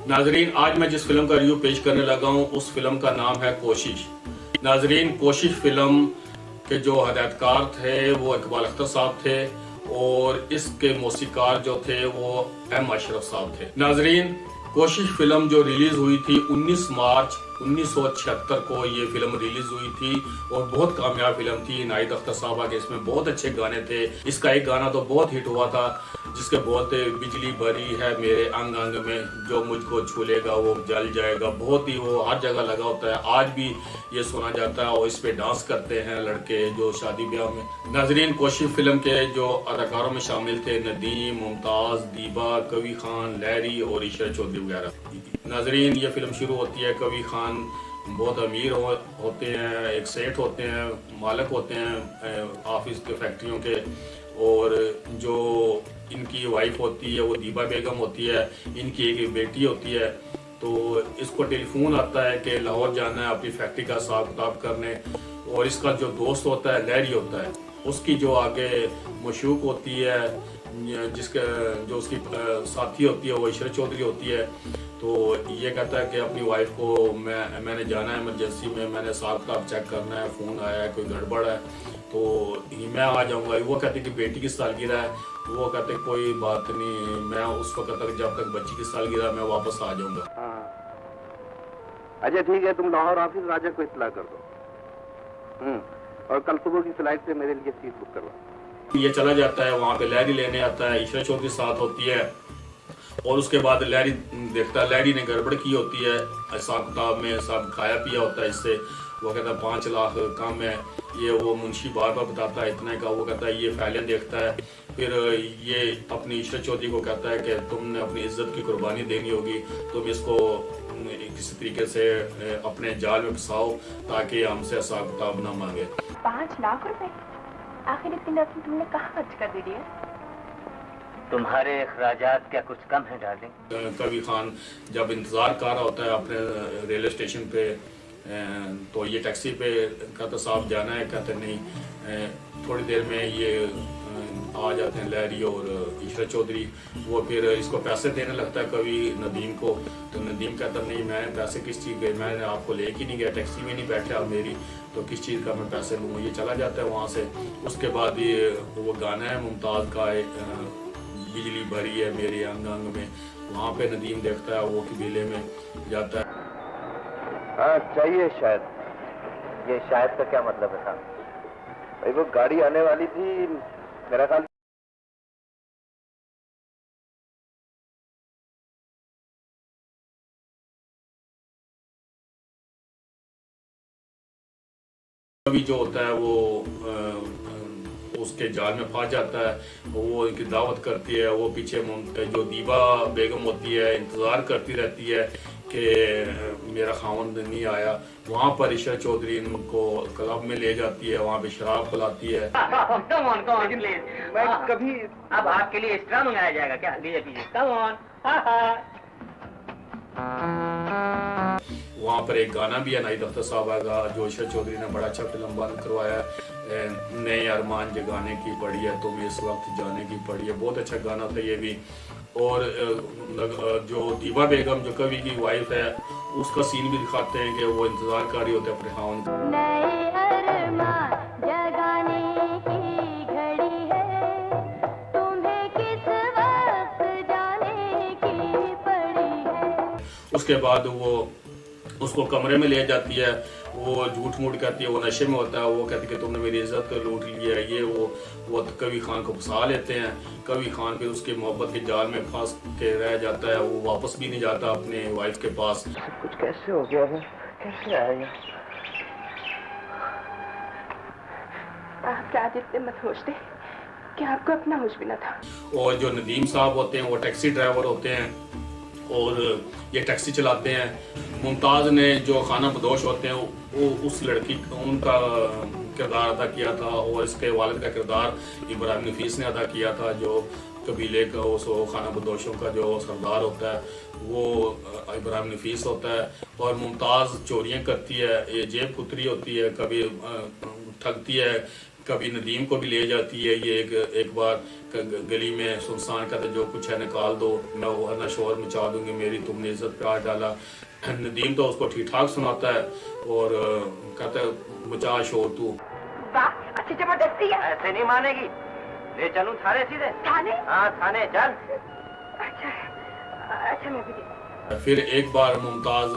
नाजरीन, आज मैं जिस फिल्म का रिव्यू पेश करने लगा हूँ उस फिल्म का नाम है कोशिश। नाजरीन, कोशिश फिल्म के जो हदायतकार थे वो इकबाल अख्तर साहब थे और इसके मौसीकार जो थे वो एम अशरफ साहब थे। नाजरीन, कोशिश फिल्म जो रिलीज हुई थी 19 मार्च 1976 को ये फिल्म रिलीज हुई थी और बहुत कामयाब फिल्म थी। नाहिद अख्तर साहबा के इसमें बहुत अच्छे गाने थे। इसका एक गाना तो बहुत हिट हुआ था जिसके बोल थे, बिजली भरी है मेरे अंग अंग में, जो मुझको छू लेगा वो जल जाएगा। बहुत ही वो हर जगह लगा होता है, आज भी ये सुना जाता है और इस पे डांस करते हैं लड़के जो शादी ब्याह में। नाजरीन, कोशिश फिल्म के जो अदाकारों में शामिल थे नदीम, मुमताज, दीबा, कवि खान, लहरी और ईशा चौधरी वगैरह। नाजरीन, ये फिल्म शुरू होती है, कवि खान बहुत अमीर होते हैं, एक सेठ होते हैं, मालिक होते हैं ऑफिस के फैक्ट्रियों के, और जो इनकी वाइफ होती है वो दीबा बेगम होती है, इनकी एक बेटी होती है। तो इसको टेलीफोन आता है कि लाहौर जाना है अपनी फैक्ट्री का हिसाब किताब करने, और इसका जो दोस्त होता है लहरी होता है, उसकी जो आगे मशूक होती है, जिसका जो उसकी साथी होती है वो ईशा चौधरी होती है। तो ये कहता है कि अपनी वाइफ को मैंने जाना है इमरजेंसी में, मैंने हिसाब किताब चेक करना है, फ़ोन आया है, कोई गड़बड़ है तो मैं आ जाऊंगा। वो कहते कि बेटी की सालगिरह है, वो कहते कोई बात नहीं, मैं उस वक्त तक जब तक बच्ची की सालगिरह मैं वापस आ जाऊंगा। अच्छा ठीक है, तुम लाहौर ऑफिस राजा को इत्तला कर दो और कल सुबह की फ्लाइट से मेरे लिए सीट बुक करवा। ये चला जाता है, वहाँ पे लहरी लेने आता है, ईशा चौधरी साथ होती है और उसके बाद लहरी देखता है लहरी ने गड़बड़ की होती है हिसाब किताब में, सब खाया पिया होता है इससे। वो कहता है 5 लाख कम है, ये वो मुंशी बार बार बताता है इतने का। वो कहता है ये फाइलें देखता है, फिर ये अपनी ईशा चौधरी को कहता है कि तुमने अपनी इज्जत की कुर्बानी देनी होगी, तुम इसको किसी तरीके से अपने जाल में फंसाओ ताकि हमसे हिसाब किताब ना मांगे। 5 लाख रुपए आखिर इतनी रकम तुमने कहाँ खर्च कर दी है? तुम्हारे अखराजात क्या कुछ कम है डार्लिंग? कवि खान जब इंतज़ार कर रहा होता है अपने रेलवे स्टेशन पे, तो ये टैक्सी पे कहता साहब जाना है, कहते नहीं। थोड़ी देर में ये आ जाते हैं लहरी और ईशा चौधरी। वो फिर इसको पैसे देने लगता है कवि नदीम को, तो नदीम कहता नहीं मैं पैसे किस चीज़ के, मैंने आपको लेके नहीं गया, टैक्सी में नहीं बैठे आप मेरी, तो किस चीज़ का मैं पैसे लूँगा। ये चला जाता है वहाँ से। उसके बाद ये वो गाना है मुमताज़ का, बिजली भरी है मेरे अंग अंग में, वहाँ पे नदीम देखता है वो कबीले में जाता है। हाँ चाहिए शायद। ये शायद का क्या मतलब है साहब? भाई वो गाड़ी आने वाली थी मेरा ख्याल। कवि जो होता है वो उसके जाल में फंस जाता है, वो उनकी दावत करती है। वो पीछे जो दीबा बेगम होती है इंतज़ार करती रहती है कि मेरा खावंद नहीं आया। वहाँ पर ईशा चौधरी इनको क्लब में ले जाती है, वहाँ पे शराब पिलाती है। Come on please. मैं कभी अब आपके लिए एक्स्ट्रा मंगाया जाएगा क्या? लीजिए कीजिए, कम ऑन। वहाँ पर एक गाना भी है नाहिद अख्तर साहब का, जो ईशा चौधरी ने बड़ा अच्छा फिल्म बंद करवाया, नए अरमान जगाने की पड़ी है तुम इस वक्त जाने की पड़ी है। बहुत अच्छा गाना था ये भी। और जो दीबा बेगम जो कवि की वाइफ है, उसका सीन भी दिखाते हैं कि वो इंतजार कर रही होते अपने खावन का। नए अरमान जगाने की घड़ी है, तुम्हें किस वक्त जाने की पड़ी है। उसके बाद वो उसको कमरे में ले जाती है, वो झूठ मूठ कहती है, वो नशे में होता है, वो कहती है कि तुमने मेरी इज्जत कर लूट ली है। ये वो कवि खान को फंसा लेते हैं। कवि खान फिर उसके मोहब्बत के जाल में फंस के रह जाता है, वो वापस भी नहीं जाता अपने वाइफ के पास। सब कुछ कैसे हो गया है, कैसे आया? आप क्या जिससे मत होश थे कि आपको अपना होश भी न था। और जो नदीम साहब होते हैं वो टैक्सी ड्राइवर होते हैं और ये टैक्सी चलाते हैं। मुमताज़ ने जो खाना बदोश होते हैं वो उस लड़की उनका किरदार अदा किया था, और इसके वालिद का किरदार इब्राहिम नफीस ने अदा किया था, जो कबीले का उस खाना बदोशों का जो सरदार होता है वो इब्राहिम नफीस होता है। और मुमताज़ चोरियाँ करती है, ये जेब कुतरी होती है, कभी ठगती है, कभी नदीम को भी ले जाती है ये एक बार गली में सुनसान कहता जो कुछ है निकाल दो, मैं वरना शोर मचा दूंगी मेरी, तुमने इज्जत पे हाथ डाला। नदीम तो उसको ठीक ठाक सुनाता है और कहता है मचा शोर तू। वाह, अच्छी जबरदस्ती है। ऐसे नहीं मानेगी, ले चलूं थाने सीधे? थाने? हाँ थाने चल। अच्छा मैं भी। फिर एक बार मुमताज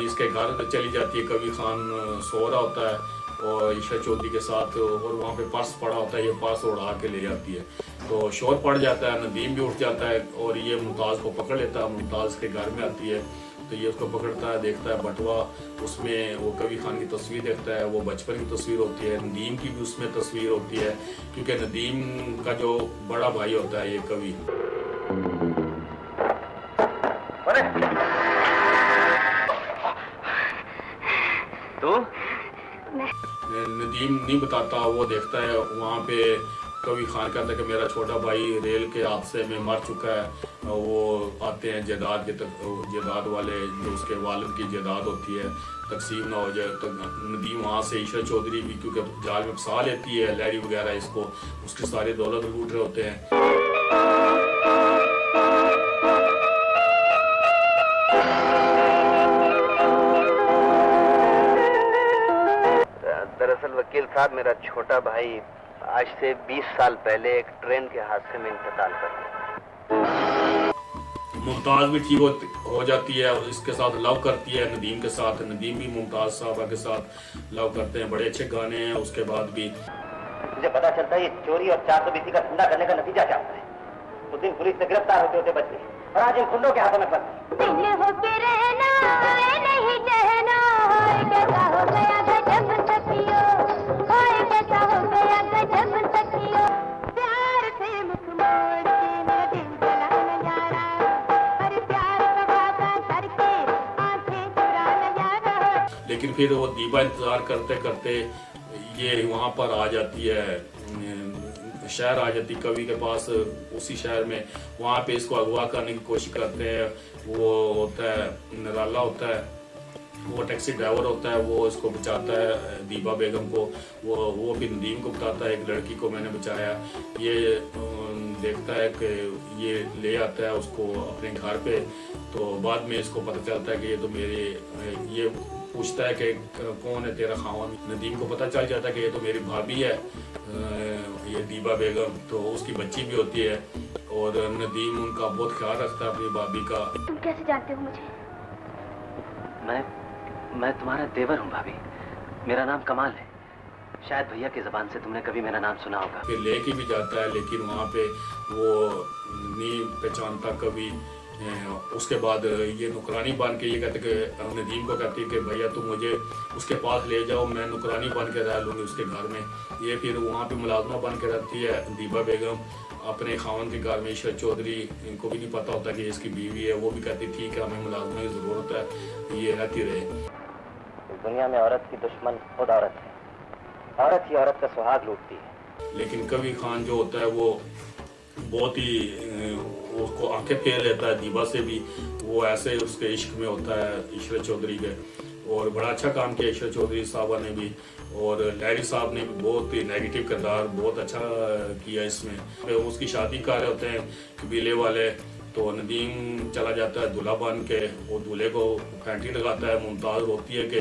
इसके घर चली जाती है, कभी खान सो रहा होता है और इशरत चौधरी के साथ, और वहाँ पे पर्स पड़ा होता है, ये पर्स उड़ा के ले जाती है। तो शोर पड़ जाता है, नदीम भी उठ जाता है और ये मुमताज़ को पकड़ लेता है। मुमताज़ के घर में आती है तो ये उसको पकड़ता है, देखता है बटवा, उसमें वो कभी खान की तस्वीर देखता है, वो बचपन की तस्वीर होती है, नदीम की भी उसमें तस्वीर होती है, क्योंकि नदीम का जो बड़ा भाई होता है ये कवि। तू? नदीम नहीं बताता, वो देखता है वहाँ पे कभी खान कहता है कि मेरा छोटा भाई रेल के हादसे में मर चुका है। वो आते हैं जायदाद के जायदाद वाले, जो उसके वालिद की जायदाद होती है तकसीम ना हो जाए, तो नदीम वहाँ से इशरत चौधरी भी क्योंकि जाल में फंसा लेती है, लहरी वगैरह इसको, उसकी सारी दौलत लूट रहे होते हैं। दरअसल वकील साहब, मेरा छोटा भाई आज से 20 साल पहले एक ट्रेन के हादसे में इंतकाल कर गया। मुमताज भी ठीक हो जाती है, इसके साथ लव करती है नदीम के साथ, नदीम भी मुमताज साहबा के साथ लव करते हैं, बड़े अच्छे गाने हैं। उसके बाद भी मुझे पता चलता है ये चोरी और 420 का धंधा करने का नतीजा क्या होता है। उस दिन पुलिस से गिरफ्तार होते होते बच गई और आज इन गुंडों के हाथों में फंस लेकिन फिर वो दीबा इंतजार करते करते ये वहाँ पर आ जाती है, शहर आ जाती कवि के पास, उसी शहर में। वहाँ पे इसको अगवा करने की कोशिश करते हैं। वो होता है नराला होता है, वो टैक्सी ड्राइवर होता है, वो इसको बचाता है दीबा बेगम को। वो भी नदीम को बताता है एक लड़की को मैंने बचाया। ये देखता है कि ये ले आता है उसको अपने घर पे, तो बाद में इसको पता चलता है कि ये तो मेरे, ये पूछता है कि कौन है तेरा खावन। नदीम को पता चल जाता है कि ये तो मेरी भाभी है, ये दीबा बेगम, तो उसकी बच्ची भी होती है और नदीम उनका बहुत ख्याल रखता है अपनी भाभी का। तुम कैसे जानते हो मुझे? मैं तुम्हारा देवर हूँ भाभी, मेरा नाम कमाल है। शायद भैया की जबान से तुमने कभी मेरा नाम सुना होगा। फिर लेके भी जाता है, लेकिन वहाँ पे वो नहीं पहचानता कभी। उसके बाद ये नुकरानी बन के ये कहते कि नदीम को कहती है कि भैया तुम मुझे उसके पास ले जाओ, मैं नुकरानी बन के रह लूँगी उसके घर में। ये फिर वहाँ पे मुलाजमा बन के रहती है दीबा बेगम अपने खावन के घर में। इशरत चौधरी इनको भी नहीं पता होता कि इसकी बीवी है, वो भी कहती ठीक है हमें मुलाजमा की ज़रूरत है, ये रहती रहे। इस दुनिया में औरत की दुश्मन खुद औरत है, औरत ही औरत का सुहाग लूटती है। लेकिन कभी खान जो होता है वो बहुत ही उसको आंखें फेर लेता है दीबा से भी, वो ऐसे उसके इश्क में होता है इशरत चौधरी के। और बड़ा अच्छा काम किया इशरत चौधरी साहबा ने भी, और लहरी साहब ने भी बहुत ही नेगेटिव किरदार बहुत अच्छा किया इसमें। फिर उसकी शादी कर रहे होते हैं कबीले वाले, तो नदीम चला जाता है दूल्हा बन के, वो दूल्हे को फैंटी लगाता है। मुमताज़ रोती है कि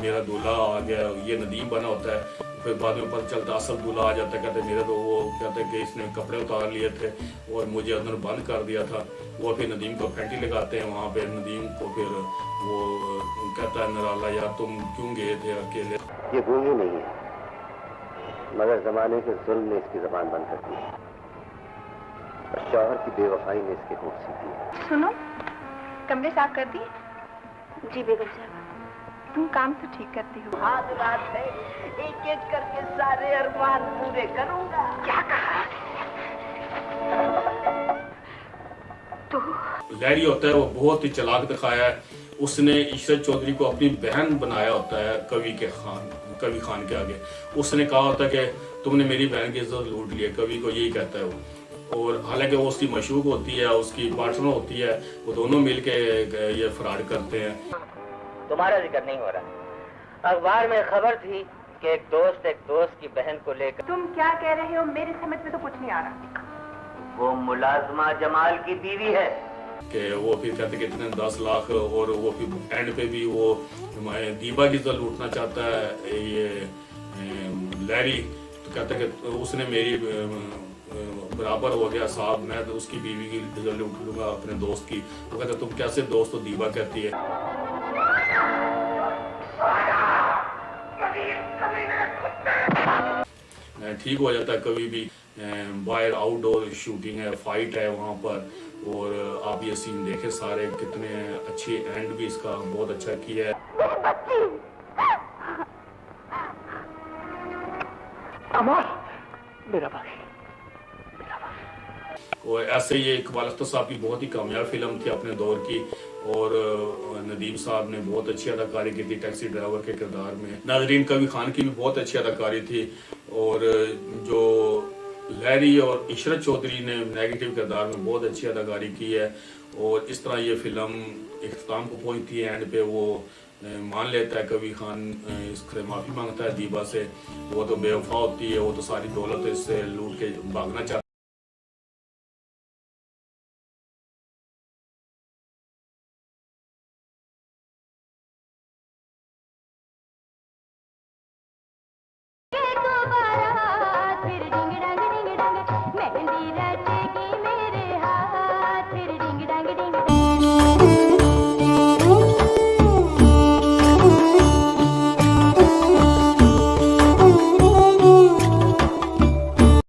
मेरा दूल्हा आ गया, ये नदीम बना होता है। फिर बाद में पता चलता असल दूल्हा आ जाता है, कहते मेरे तो वो कहते कि इसने कपड़े उतार लिए थे और मुझे अंदर बंद कर दिया था। वो फिर नदीम को फैंटी लगाते हैं वहाँ पे। नदीम को फिर वो कहता है नराला यार तुम क्यों गए थे अकेले। ये गूंगी नहीं है, मगर जमाने के जुल्म ने इसकी जबान बंद कर दी है, शौहर की बेवफाई ने इसके होठ सीधी है। सुनो, कमरे साफ कर दिए? जी बेगम साहब, तुम काम तो ठीक करती हो। आज रात है, एक एक करके सारे अरमान पूरे करूंगा। क्या कहा? तो लहरी होता है वो बहुत ही चालाक दिखाया है। उसने इशरत चौधरी को अपनी बहन बनाया होता है कवि खान के आगे। उसने कहा होता है कि तुमने मेरी बहन की इज्जत लूट ली है, कवि को यही कहता है वो। और हालांकि वो उसकी मशूक होती है, उसकी पार्टनर होती है, वो दोनों मिलके ये फ्रॉड करते हैं। तुम्हारा जिक्र नहीं हो रहा। अखबार में खबर थी कि एक दोस्त की बहन को लेकर। तुम क्या कह रहे हो? मेरी समझ में तो कुछ नहीं आ रहा। वो मुलाजमा जमाल की बीवी है कि वो फिर कहते कि इतने 10 लाख, और वो फिर एंड पे भी वो दीबा की इज्जत लूटना चाहता है ये लैरी। तो कहता है कि उसने मेरी बराबर हो गया साहब, मैं तो उसकी बीवी की इज्जत लूट लूंगा अपने दोस्त की। तो कहता तुम कैसे दोस्त हो? दीबा कहती है ठीक हो जाता है कभी भी। बाहर आउटडोर शूटिंग है, फाइट है वहाँ पर, और आप ये सीन देखें सारे, कितने अच्छे एंड भी इसका बहुत अच्छा किया है। अमर, मेरा भाई। और ऐसे ये इकबाल अख्तर साहब की बहुत ही कामयाब फिल्म थी अपने दौर की, और नदीम साहब ने बहुत अच्छी अदाकारी की थी टैक्सी ड्राइवर के किरदार में। नाजरीन कबीर खान की भी बहुत अच्छी अदाकारी थी, और जो लहरी और इशरत चौधरी ने नेगेटिव किरदार में बहुत अच्छी अदाकारी की है। और इस तरह ये फिल्म इख्तिताम को पहुंचती है, एंड पे वो मान लेता है कबीर खान, इससे माफ़ी मांगता है दीबा से। वो तो बेवफा होती है, वो तो सारी दौलत इससे लूट के भागना चाहती है।